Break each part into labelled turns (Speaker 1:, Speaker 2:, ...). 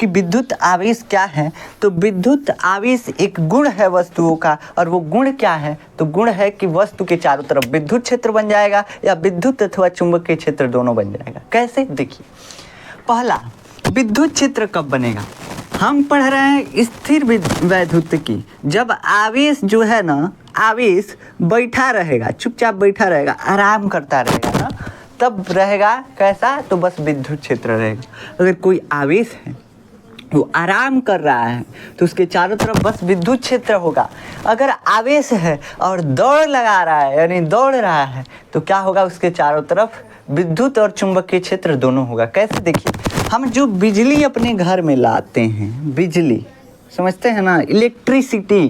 Speaker 1: कि विद्युत आवेश क्या है, तो विद्युत आवेश एक गुण है वस्तुओं का, और वो गुण क्या है, तो गुण है कि वस्तु के चारों तरफ विद्युत क्षेत्र बन जाएगा या विद्युत अथवा चुंबकीय क्षेत्र दोनों बन जाएगा। कैसे, देखिए, पहला विद्युत क्षेत्र कब बनेगा, हम पढ़ रहे हैं स्थिर वैद्युत की। जब आवेश जो है ना, आवेश बैठा रहेगा, चुपचाप बैठा रहेगा, आराम करता रहेगा ना, तब रहेगा कैसा, तो बस विद्युत क्षेत्र रहेगा। अगर कोई आवेश है वो आराम कर रहा है तो उसके चारों तरफ बस विद्युत क्षेत्र होगा। अगर आवेश है और दौड़ लगा रहा है यानी दौड़ रहा है तो क्या होगा, उसके चारों तरफ विद्युत और चुंबकीय क्षेत्र दोनों होगा। कैसे, देखिए, हम जो बिजली अपने घर में लाते हैं, बिजली समझते हैं ना, इलेक्ट्रिसिटी,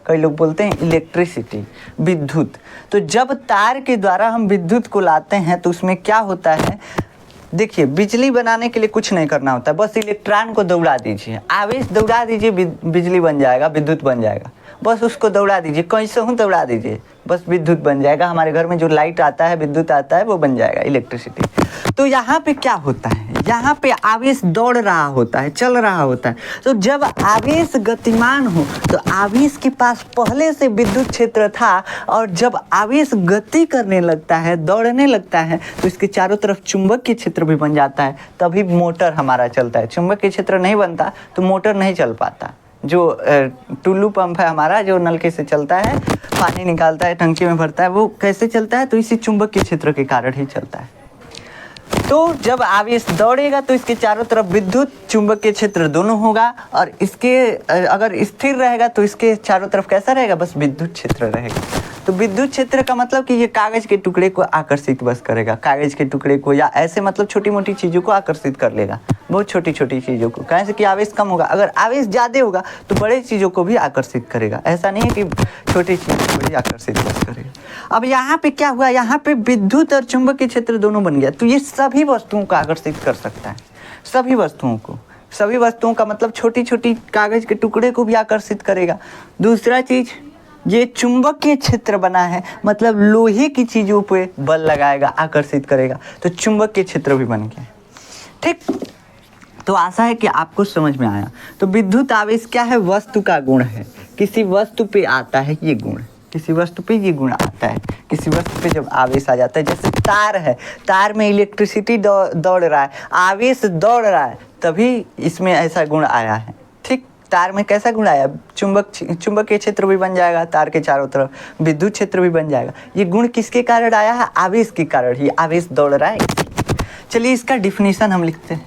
Speaker 1: कई लोग बोलते हैं इलेक्ट्रिसिटी, विद्युत। तो जब तार के द्वारा हम विद्युत को लाते हैं तो उसमें क्या होता है, देखिए, बिजली बनाने के लिए कुछ नहीं करना होता, बस इलेक्ट्रॉन को दौड़ा दीजिए, आवेश दौड़ा दीजिए, बिजली बन जाएगा, विद्युत बन जाएगा। बस उसको दौड़ा दीजिए, कैसे हूँ दौड़ा दीजिए, बस विद्युत बन जाएगा। हमारे घर में जो लाइट आता है, विद्युत आता है, वो बन जाएगा, इलेक्ट्रिसिटी। तो यहाँ पे क्या होता है, यहाँ पे आवेश दौड़ रहा होता है, चल रहा होता है। तो जब आवेश गतिमान हो तो आवेश के पास पहले से विद्युत क्षेत्र था, और जब आवेश गति करने लगता है, दौड़ने लगता है, तो इसके चारों तरफ चुंबकीय क्षेत्र भी बन जाता है, तभी मोटर हमारा चलता है। चुंबकीय क्षेत्र नहीं बनता तो मोटर नहीं चल पाता। जो टुल्लू पंप है हमारा, जो नलके से चलता है, पानी निकालता है, टंकी में भरता है, वो कैसे चलता है, तो इसी चुंबकीय क्षेत्र के कारण ही चलता है। तो जब आवेश दौड़ेगा तो इसके चारों तरफ विद्युत चुंबकीय क्षेत्र दोनों होगा, और इसके अगर स्थिर रहेगा तो इसके चारों तरफ कैसा रहेगा, बस विद्युत क्षेत्र रहेगा। तो विद्युत क्षेत्र का मतलब कि ये कागज़ के टुकड़े को आकर्षित बस करेगा, कागज़ के टुकड़े को, या ऐसे मतलब छोटी मोटी चीज़ों को आकर्षित कर लेगा, बहुत छोटी छोटी चीज़ों को। कैसे कि आवेश कम होगा, अगर आवेश ज़्यादा होगा तो बड़े चीज़ों को भी आकर्षित करेगा, ऐसा नहीं है कि छोटी चीज़ों को भी आकर्षित बस करेगा। अब यहाँ पे क्या हुआ, यहाँ पे विद्युत और चुंबकीय क्षेत्र दोनों बन गया, तो ये सभी वस्तुओं को आकर्षित कर सकता है, सभी वस्तुओं को। सभी वस्तुओं का मतलब छोटी छोटी कागज़ के टुकड़े को भी आकर्षित करेगा। दूसरा चीज़, ये चुंबकीय क्षेत्र बना है, मतलब लोहे की चीज़ों पे बल लगाएगा, आकर्षित करेगा, तो चुंबकीय क्षेत्र भी बन गया। ठीक, तो आशा है कि आपको समझ में आया। तो विद्युत आवेश क्या है, वस्तु का गुण है, किसी वस्तु पे आता है ये गुण, किसी वस्तु पे ये गुण आता है, किसी वस्तु पे जब आवेश आ जाता है। जैसे तार है, तार में इलेक्ट्रिसिटी दौड़ रहा है, आवेश दौड़ रहा है, तभी इसमें ऐसा गुण आया है। ठीक, तार में कैसा गुण आया, चुंबकीय क्षेत्र भी बन जाएगा, तार के चारों तरफ विद्युत क्षेत्र भी बन जाएगा। ये गुण किसके कारण आया है, आवेश के कारण ही, आवेश दौड़ रहा है। चलिए इसका डिफिनीशन हम लिखते हैं,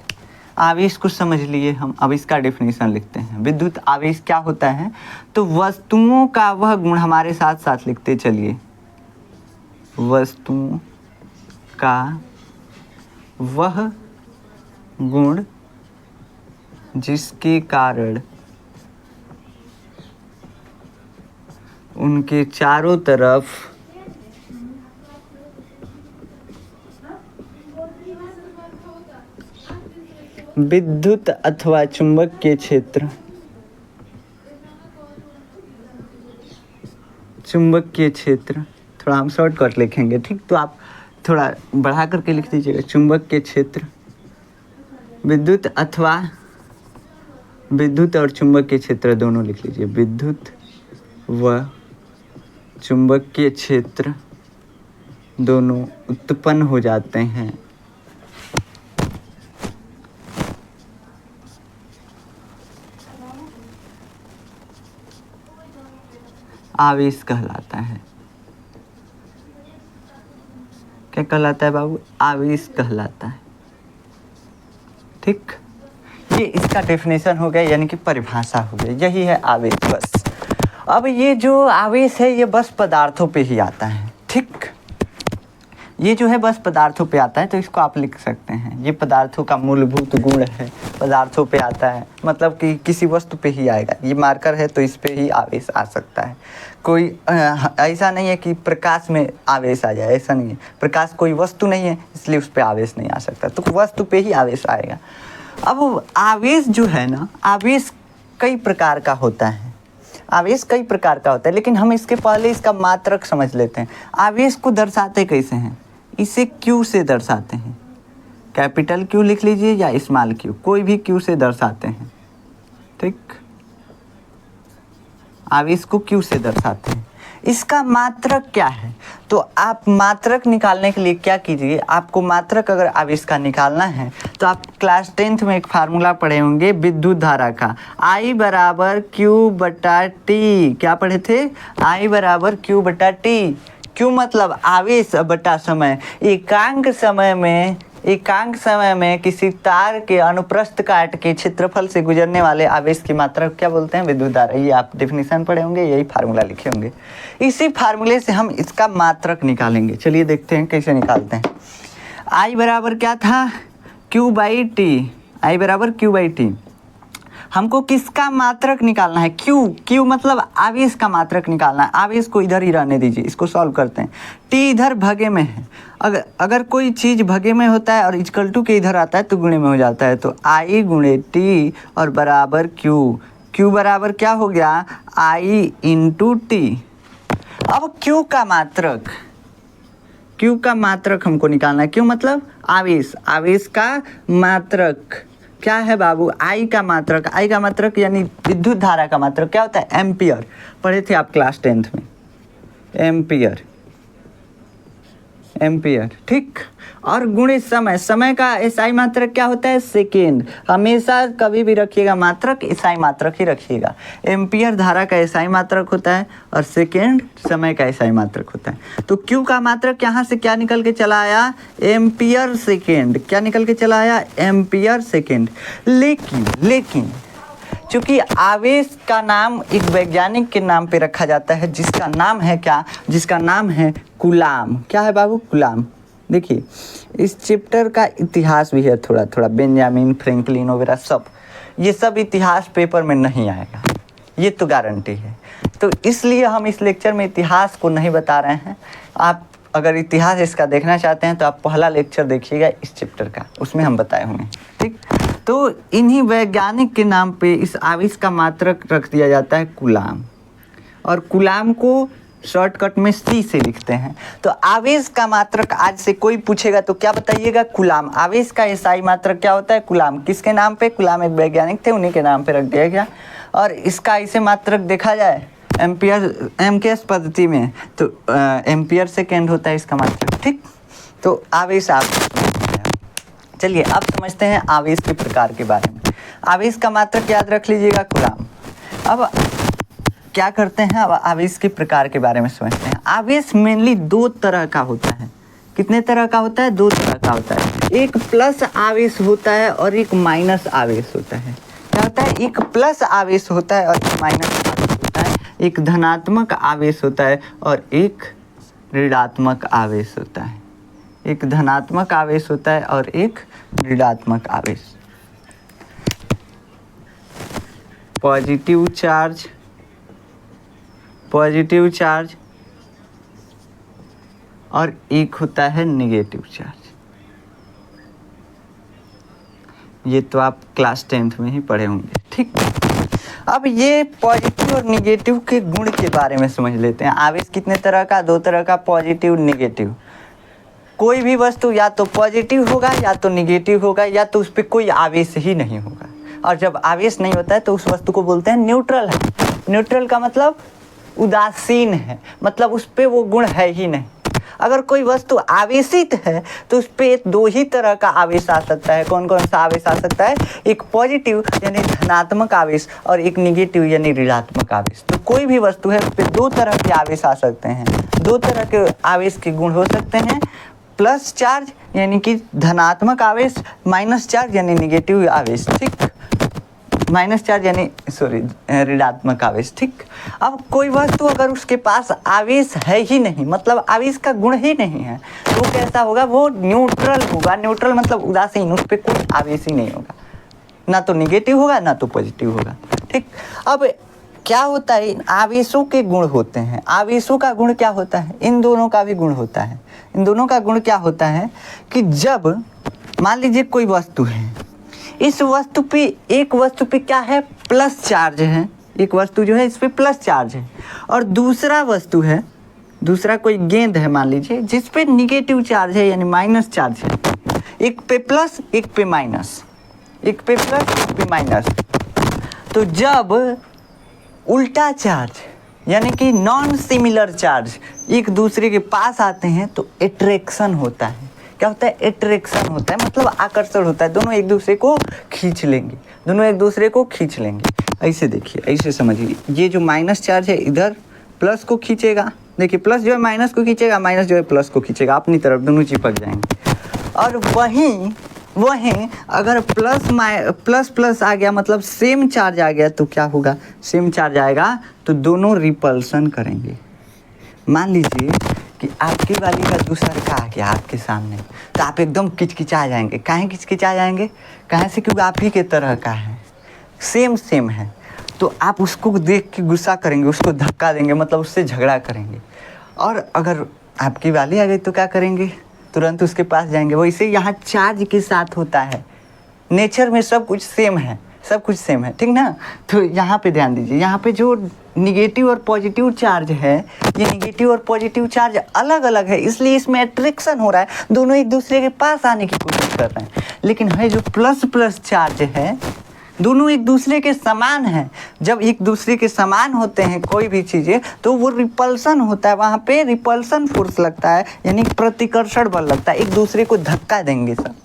Speaker 1: आवेश को समझ लिए हम, अब इसका डिफिनीशन लिखते हैं। विद्युत आवेश क्या होता है, तो वस्तुओं का वह गुण, हमारे साथ साथ लिखते चलिए, वस्तुओं का वह गुण जिसके कारण उनके चारों तरफ विद्युत अथवा चुंबकीय क्षेत्र, चुंबकीय क्षेत्र, थोड़ा हम शॉर्टकट लिखेंगे, ठीक, तो आप थोड़ा बढ़ा करके लिख दीजिएगा, चुंबकीय क्षेत्र, विद्युत अथवा, विद्युत और चुंबकीय क्षेत्र दोनों लिख लीजिए, विद्युत व चुंबकीय क्षेत्र दोनों उत्पन्न हो जाते हैं आवेश कहलाता है। क्या कहलाता है बाबू, आवेश कहलाता है। ठीक, ये इसका डेफिनेशन हो गया, यानी कि परिभाषा हो गई, यही है आवेश बस। अब ये जो आवेश है ये बस पदार्थों पे ही आता है। ठीक, ये जो है बस पदार्थों पे आता है, तो इसको आप लिख सकते हैं, ये पदार्थों का मूलभूत गुण है, पदार्थों पे आता है, मतलब कि किसी वस्तु पे ही आएगा। ये मार्कर है तो इस पे ही आवेश आ सकता है। कोई ऐसा नहीं है कि प्रकाश में आवेश आ जाए, ऐसा नहीं है। प्रकाश कोई वस्तु नहीं है, इसलिए उस पे आवेश नहीं आ सकता, तो वस्तु पे ही आवेश आएगा। अब आवेश जो है ना, आवेश कई प्रकार का होता है, आवेश कई प्रकार का होता है, लेकिन हम इसके पहले इसका मात्रक समझ लेते हैं। आवेश को दर्शाते कैसे हैं, इसे क्यू से दर्शाते हैं, कैपिटल क्यू लिख लीजिए या स्मॉल क्यू, कोई भी क्यू से दर्शाते हैं। ठीक, आवेश को Q से दर्शाते हैं। इसका मात्रक क्या है? तो आप मात्रक निकालने के लिए क्या कीजिए, आपको मात्रक अगर आवेश का निकालना है तो आप क्लास 10th में एक फार्मूला पढ़े होंगे विद्युत धारा का, I बराबर Q बटा T। क्या पढ़े थे? I बराबर Q बटा T। Q मतलब आवेश बटा समय। एकांक समय में किसी तार के अनुप्रस्थ काट के क्षेत्रफल से गुजरने वाले आवेश की मात्रा को क्या बोलते हैं? विद्युत धारा। ये आप डेफिनेशन पढ़े होंगे, यही फार्मूला लिखे होंगे। इसी फार्मूले से हम इसका मात्रक निकालेंगे। चलिए देखते हैं कैसे निकालते हैं। I बराबर क्या था? Q by T. I बराबर Q बाई टी। हमको किसका मात्रक निकालना है? Q मतलब आवेश का मात्रक निकालना है। आवेश को इधर ही रहने दीजिए, इसको सॉल्व करते हैं। T इधर भगे में है, अगर कोई चीज़ भगे में होता है और इक्वल टू के इधर आता है तो गुणे में हो जाता है। तो I गुणे T और बराबर Q बराबर क्या हो गया? I into T। अब Q का मात्रक हमको निकालना है। Q मतलब आवेश का मात्रक क्या है बाबू? I का मात्रक यानी विद्युत धारा का मात्रक क्या होता है? एम्पियर। पढ़े थे आप क्लास 10th में, एम्पियर। ठीक, और गुणे समय का SI मात्रक क्या होता है? सेकेंड। हमेशा कभी भी रखिएगा मात्रक SI मात्रक ही रखिएगा। एम्पियर धारा का SI मात्रक होता है और सेकेंड समय का SI मात्रक होता है। तो Q का मात्रक यहाँ से क्या निकल के चला आया? Ampere second. क्या निकल के चला आया? Ampere second. लेकिन चूंकि आवेश का नाम एक वैज्ञानिक के नाम पे रखा जाता है जिसका नाम है क्या? जिसका नाम है कूलाम। क्या है बाबू? कूलाम। देखिए इस चैप्टर का इतिहास भी है थोड़ा, बेंजामिन फ्रैंकलिन वगैरह सब, ये सब इतिहास पेपर में नहीं आएगा, ये तो गारंटी है। तो इसलिए हम इस लेक्चर में इतिहास को नहीं बता रहे हैं। आप अगर इतिहास इसका देखना चाहते हैं तो आप पहला लेक्चर देखिएगा इस चैप्टर का, उसमें हम बताए होंगे। ठीक, तो इन्हीं वैज्ञानिक के नाम पे इस आवेश का मात्रक रख दिया जाता है कूलाम, और कूलाम को शॉर्टकट में C से लिखते हैं। तो आवेश का मात्रक आज से कोई पूछेगा तो क्या बताइएगा? कूलाम। आवेश का SI मात्रक क्या होता है? कूलाम। किसके नाम पे? कूलाम एक वैज्ञानिक थे, उन्हीं के नाम पे रख दिया गया। और इसका ऐसे मात्रक देखा जाए MKS पद्धति में तो एम्पियर सेकेंड होता है इसका मात्रक। ठीक, तो आवेश आप चलिए अब समझते हैं आवेश के प्रकार के बारे में। आवेश का मात्रक याद रख लीजिएगा कूलाम। अब क्या करते हैं? अब आवेश के प्रकार के बारे में समझते हैं। आवेश मेनली दो तरह का होता है। कितने तरह का होता है? दो तरह का होता है। एक प्लस आवेश होता है और एक माइनस आवेश होता है। क्या होता है? एक प्लस आवेश होता है और एक माइनस आवेश होता है। एक धनात्मक आवेश होता है और एक ऋणात्मक आवेश होता है। एक धनात्मक आवेश होता है और एक ऋणात्मक आवेश। पॉजिटिव चार्ज और एक होता है नेगेटिव चार्ज। ये तो आप क्लास 10th में ही पढ़े होंगे। ठीक, अब ये पॉजिटिव और नेगेटिव के गुण के बारे में समझ लेते हैं। आवेश कितने तरह का? दो तरह का, पॉजिटिव नेगेटिव। कोई भी वस्तु या तो पॉजिटिव होगा या तो नेगेटिव होगा, या तो उस पर कोई आवेश ही नहीं होगा। और जब आवेश नहीं होता है तो उस वस्तु को बोलते हैं न्यूट्रल है। न्यूट्रल का मतलब उदासीन है, मतलब उस पर वो गुण है ही नहीं। अगर कोई वस्तु आवेशित है तो उस पर दो ही तरह का आवेश आ सकता है। कौन कौन सा आवेश आ सकता है? एक पॉजिटिव यानी धनात्मक आवेश और एक नेगेटिव यानी ऋणात्मक आवेश। तो कोई भी वस्तु है उस पर दो तरह के आवेश आ सकते हैं। दो तरह के आवेश के गुण हो सकते हैं, प्लस चार्ज यानी कि धनात्मक आवेश, माइनस चार्ज यानी नेगेटिव आवेश। ठीक, माइनस चार्ज यानी ऋणात्मक आवेश। ठीक, अब कोई वस्तु अगर उसके पास आवेश है ही नहीं, मतलब आवेश का गुण ही नहीं है, तो वो कैसा होगा? वो न्यूट्रल होगा। न्यूट्रल मतलब उदासीन, उस पर कोई आवेश ही नहीं होगा, ना तो नेगेटिव होगा ना तो पॉजिटिव होगा। ठीक, अब क्या होता है? आवेशों के गुण होते हैं। आवेशों का गुण क्या होता है? इन दोनों का भी गुण होता है। इन दोनों का गुण क्या होता है कि जब मान लीजिए कोई वस्तु है, इस वस्तु पे एक वस्तु पे क्या है? प्लस चार्ज है। एक वस्तु जो है इस पे प्लस चार्ज है, और दूसरा वस्तु है, दूसरा कोई गेंद है मान लीजिए जिस पे निगेटिव चार्ज है यानी माइनस चार्ज है। एक पे प्लस एक पे माइनस, एक पे प्लस एक पे माइनस। तो जब उल्टा चार्ज यानी कि नॉन सिमिलर चार्ज एक दूसरे के पास आते हैं तो एट्रैक्शन होता है। क्या होता है? एट्रैक्शन होता है, मतलब आकर्षण होता है। दोनों एक दूसरे को खींच लेंगे, दोनों एक दूसरे को खींच लेंगे। ऐसे देखिए, ऐसे समझिए, ये जो माइनस चार्ज है इधर प्लस को खींचेगा। देखिए, प्लस जो है माइनस को खींचेगा, माइनस जो है प्लस को खींचेगा, अपनी तरफ दोनों चिपक जाएंगे। और वहीं अगर प्लस प्लस आ गया, मतलब सेम चार्ज आ गया, तो क्या होगा? सेम चार्ज आएगा तो दोनों रिपल्सन करेंगे। मान लीजिए कि आपकी वाली का दूसरा का आ गया आपके सामने, तो आप एकदम किचकिचा जाएंगे। काहे किचकिचा जाएंगे? काहे से? क्योंकि आप ही के तरह का है, सेम है। तो आप उसको देख के गुस्सा करेंगे, उसको धक्का देंगे, मतलब उससे झगड़ा करेंगे। और अगर आपकी वाली आ गई तो क्या करेंगे? तुरंत उसके पास जाएंगे। वैसे यहाँ चार्ज के साथ होता है, नेचर में सब कुछ सेम है, सब कुछ सेम है, ठीक ना? तो यहाँ पे ध्यान दीजिए, यहाँ पे जो निगेटिव और पॉजिटिव चार्ज है, ये निगेटिव और पॉजिटिव चार्ज अलग अलग है, इसलिए इसमें अट्रैक्शन हो रहा है, दोनों एक दूसरे के पास आने की कोशिश कर रहे हैं। लेकिन है जो प्लस प्लस चार्ज है, दोनों एक दूसरे के समान हैं। जब एक दूसरे के समान होते हैं कोई भी चीज़ें, तो वो रिपल्सन होता है, वहाँ पे रिपल्सन फोर्स लगता है, यानी प्रतिकर्षण बल लगता है, एक दूसरे को धक्का देंगे सब।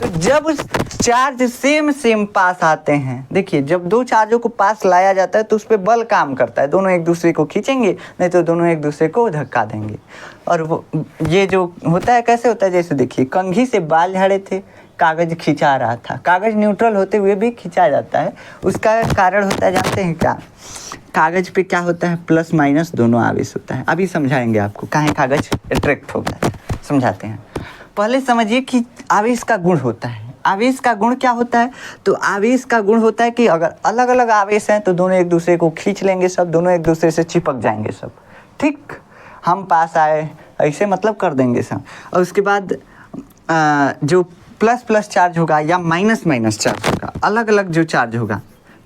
Speaker 1: तो जब चार्ज सेम पास आते हैं, देखिए, जब दो चार्जों को पास लाया जाता है तो उस पर बल काम करता है, दोनों एक दूसरे को खींचेंगे, नहीं तो दोनों एक दूसरे को धक्का देंगे। और वो ये जो होता है कैसे होता है? जैसे देखिए, कंघी से बाल झाड़े थे, कागज खिंचा रहा था, कागज न्यूट्रल होते हुए भी खिंचा जाता है। उसका कारण होता है, जानते हैं क्या? कागज पे क्या होता है? प्लस माइनस दोनों आवेश होता है। अभी समझाएंगे आपको काहे कागज अट्रैक्ट होता है, समझाते हैं। पहले समझिए कि आवेश का गुण होता है। आवेश का गुण क्या होता है? तो आवेश का गुण होता है कि अगर अलग अलग आवेश हैं तो दोनों एक दूसरे को खींच लेंगे सब, दोनों एक दूसरे से चिपक जाएंगे सब, ठीक? हम पास आए ऐसे मतलब कर देंगे सब। और उसके बाद जो प्लस प्लस चार्ज होगा या माइनस माइनस चार्ज होगा, अलग अलग जो चार्ज होगा,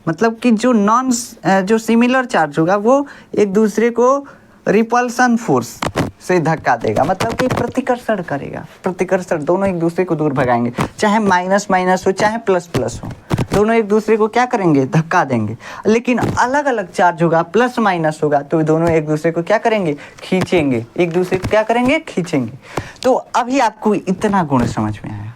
Speaker 1: मतलब कि जो सिमिलर चार्ज होगा वो एक दूसरे को रिपल्सन फोर्स से धक्का देगा, मतलब कि प्रतिकर्षण करेगा। प्रतिकर्षण, दोनों एक दूसरे को दूर भगाएंगे, चाहे माइनस माइनस हो चाहे प्लस प्लस हो, दोनों एक दूसरे को क्या करेंगे? धक्का देंगे। लेकिन अलग अलग चार्ज होगा, प्लस माइनस होगा, तो दोनों एक दूसरे को क्या करेंगे? खींचेंगे। एक दूसरे को क्या करेंगे? खींचेंगे। तो अभी आपको इतना गुण समझ में आया।